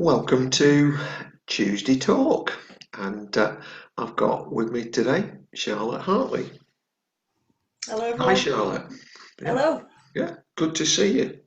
Welcome to Tuesday Talk, and I've got with me today Charlotte Hartley. Hello, Hi, everyone. Charlotte. Yeah, Hello. yeah, good to see you.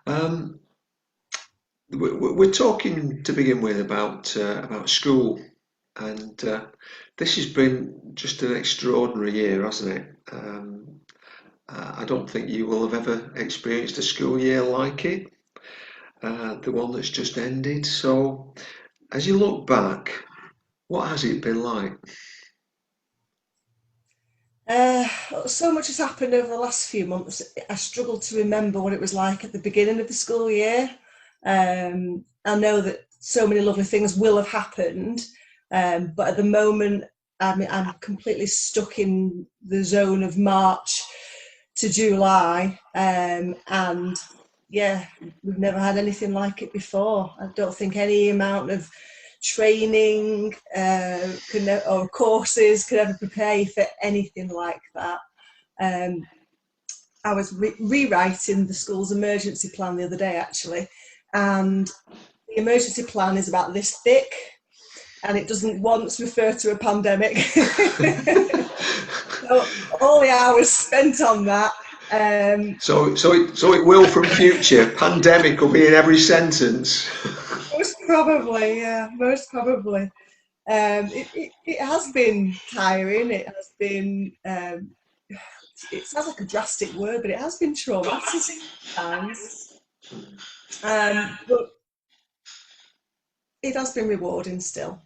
Um, we're talking to begin with about school, and this has been just an extraordinary year, hasn't it? I don't think you will have ever experienced a school year like it, the one that's just ended. So, as you look back, what has it been like? Uh, so much has happened over the last few months. I struggle to remember what it was like at the beginning of the school year. I know that so many lovely things will have happened, but at the moment, I'm completely stuck in the zone of March to July, and yeah, we've never had anything like it before. I don't think any amount of training or courses could ever prepare you for anything like that. Um, I was rewriting the school's emergency plan the other day, actually, and the emergency plan is about this thick, and it doesn't once refer to a pandemic. So all the hours spent on that. Um, So it will from future. Pandemic will be in every sentence. Most probably, yeah, most probably. It has been tiring. It has been. It sounds like a drastic word, but it has been traumatic at times. But it has been rewarding still.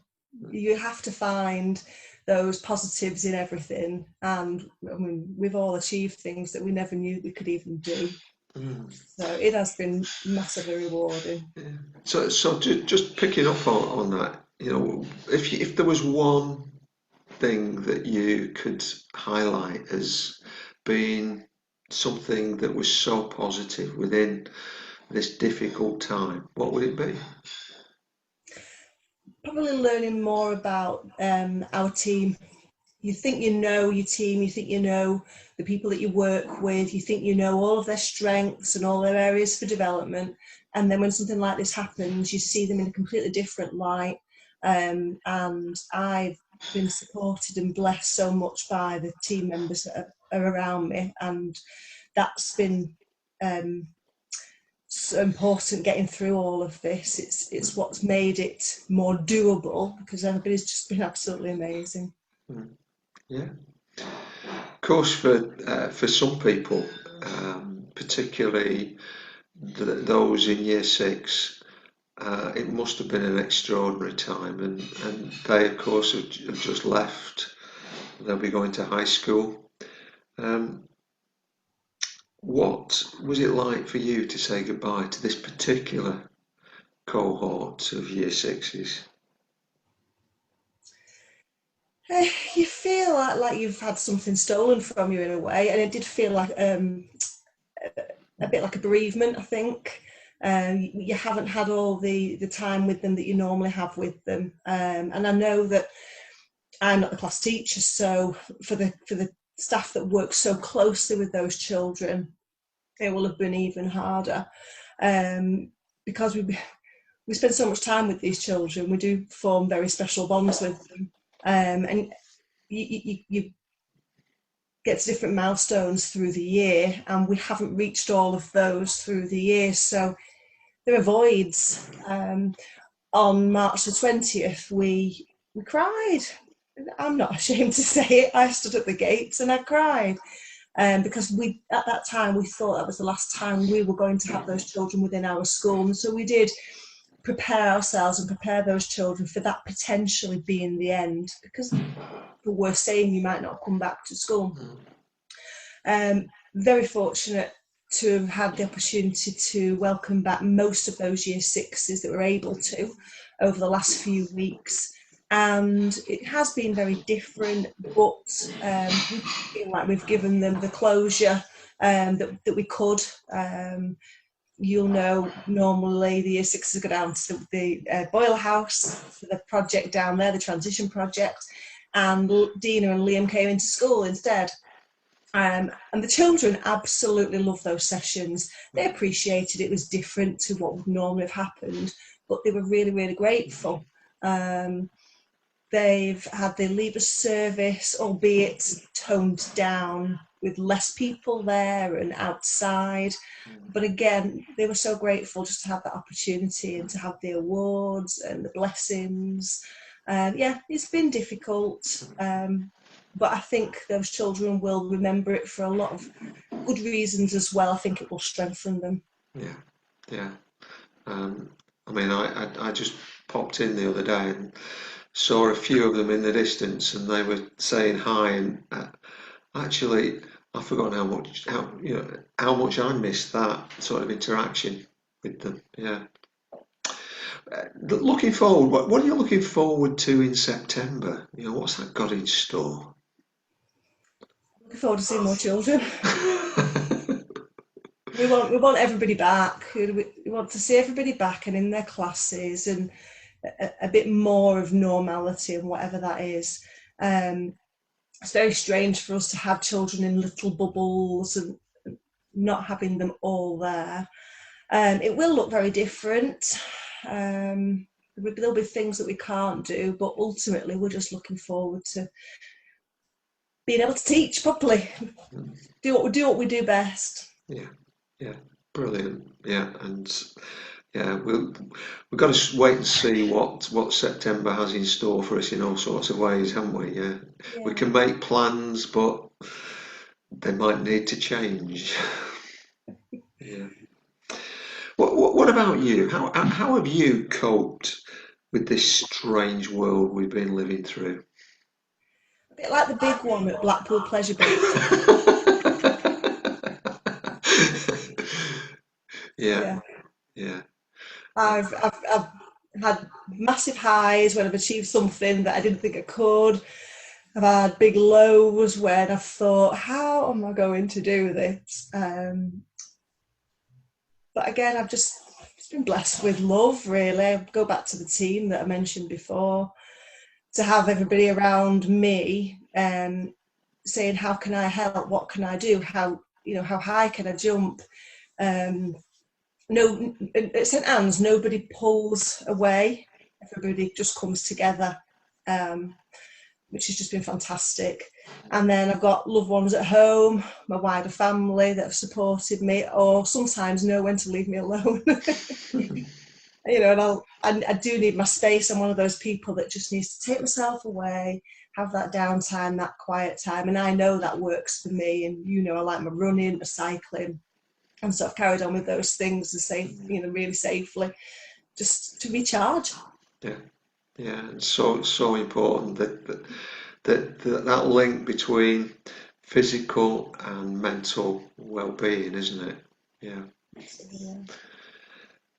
You have to find those positives in everything, and I mean, we've all achieved things that we never knew we could even do. Mm. So it has been massively rewarding. So just picking up on that, if there was one thing that you could highlight as being something that was so positive within this difficult time, what would it be? Probably learning more about our team. You think you know your team, you think you know the people that you work with, you think you know all of their strengths and all their areas for development. And then when something like this happens, you see them in a completely different light. And I've been supported and blessed so much by the team members that are around me. And that's been um, so important getting through all of this. It's what's made it more doable because everybody's just been absolutely amazing. Mm. Yeah. Of course, for some people, particularly those in year six, it must have been an extraordinary time, and they, of course, have just left. They'll be going to high school. Um, what was it like for you to say goodbye to this particular cohort of year sixes? You feel like you've had something stolen from you in a way, and it did feel like a bit like a bereavement. I think you haven't had all the time with them that you normally have with them, and I know that I'm not the class teacher, so for the staff that work so closely with those children, it will have been even harder um, because we spend so much time with these children. We do form very special bonds with them, and you get to different milestones through the year, and we haven't reached all of those through the year. So there are voids. On March the 20th, we cried. I'm not ashamed to say it. I stood at the gates and I cried because we at that time we thought that was the last time we were going to have those children within our school, and so we did prepare ourselves and prepare those children for that potentially being the end because people were saying you might not come back to school. Very fortunate to have had the opportunity to welcome back most of those year sixes that were able to over the last few weeks. And it has been very different, but we feel like we've given them the closure that we could. You'll know normally the year sixes go down to the boiler house for the project down there, the transition project, and Dina and Liam came into school instead. And the children absolutely loved those sessions. They appreciated it was different to what would normally have happened, but they were really, really grateful. Um, they've had their Libre service, albeit toned down with less people there and outside. But again, they were so grateful just to have that opportunity and to have the awards and the blessings. Yeah, it's been difficult, but I think those children will remember it for a lot of good reasons as well. I think it will strengthen them. Yeah, yeah. Um, I mean, I just popped in the other day and saw a few of them in the distance, and they were saying hi. And actually, I've forgotten how much I missed that sort of interaction with them. Yeah. Looking forward, what are you looking forward to in September? What's that got in store? Looking forward to seeing more children. We want everybody back. We want to see everybody back and in their classes, and a bit more of normality and whatever that is. It's very strange for us to have children in little bubbles and not having them all there. It will look very different. There'll be things that we can't do, but ultimately we're just looking forward to being able to teach properly, do what we do best. Yeah, yeah, brilliant. Yeah, and yeah, we've got to wait and see what September has in store for us in all sorts of ways, haven't we? Yeah, we Yeah. can make plans, but they might need to change. Yeah. What about you? How have you coped with this strange world we've been living through? A bit like the big one at Blackpool Pleasure Beach. Yeah, Yeah. yeah, I've had massive highs when I've achieved something that I didn't think I could. I've had big lows when I've thought, how am I going to do this? But again, I've just been blessed with love, really. I go back to the team that I mentioned before, to have everybody around me saying, how can I help? What can I do? How high can I jump? Um, no, at St Anne's, nobody pulls away. Everybody just comes together, which has just been fantastic. And then I've got loved ones at home, my wider family that have supported me, or sometimes know when to leave me alone. And I do need my space. I'm one of those people that just needs to take myself away, have that downtime, that quiet time, and I know that works for me. And I like my running, my cycling, and so I've carried on with those things really safely, just to recharge. yeah, yeah. And so important that link between physical and mental well-being, isn't it? Yeah. Absolutely.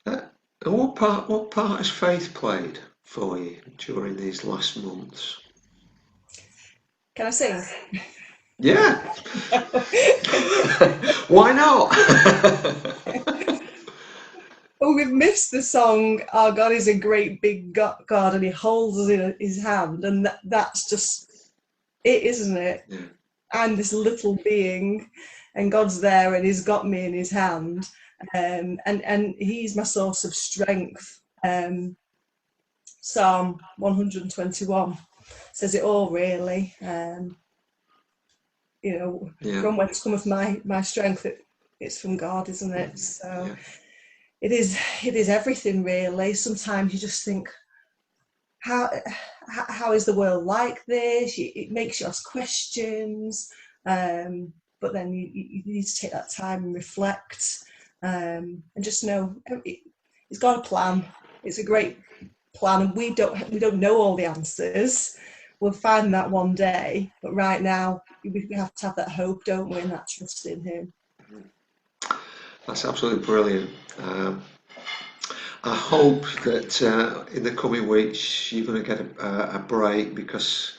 Uh, and what part has faith played for you during these last months? Can I sing? Yeah, why not? Oh, we've missed the song. Our God is a great big God, and He holds us in His hand, and that's just it, isn't it? Yeah, I'm this little being, and God's there, and He's got me in His hand, and He's my source of strength. Psalm 121 says it all, really. yeah, From whence cometh my strength? It's from God, isn't it? So yeah, it is everything, really. Sometimes you just think, how how is the world like this? It makes you ask questions, but then you need to take that time and reflect, and just know it's got a plan. It's a great plan, and we don't know all the answers. We'll find that one day, but right now we have to have that hope, don't we, and that trust in Him. that's absolutely brilliant. I hope that in the coming weeks you're going to get a break because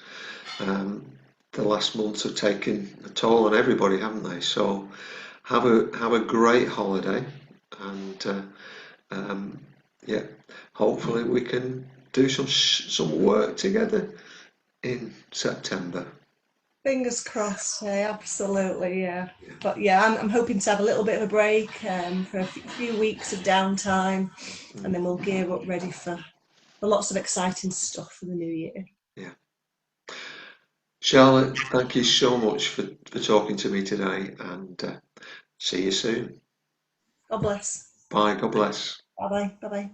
um, the last months have taken a toll on everybody, haven't they? So have a great holiday, and um, yeah, hopefully we can do some work together in September. Fingers crossed. Absolutely, yeah. Yeah. But yeah, I'm hoping to have a little bit of a break for a few weeks of downtime, and then Mm, we'll gear up ready for lots of exciting stuff for the new year. yeah. Charlotte, thank you so much for talking to me today, and see you soon. God bless. Bye. God bless. Bye bye. Bye bye.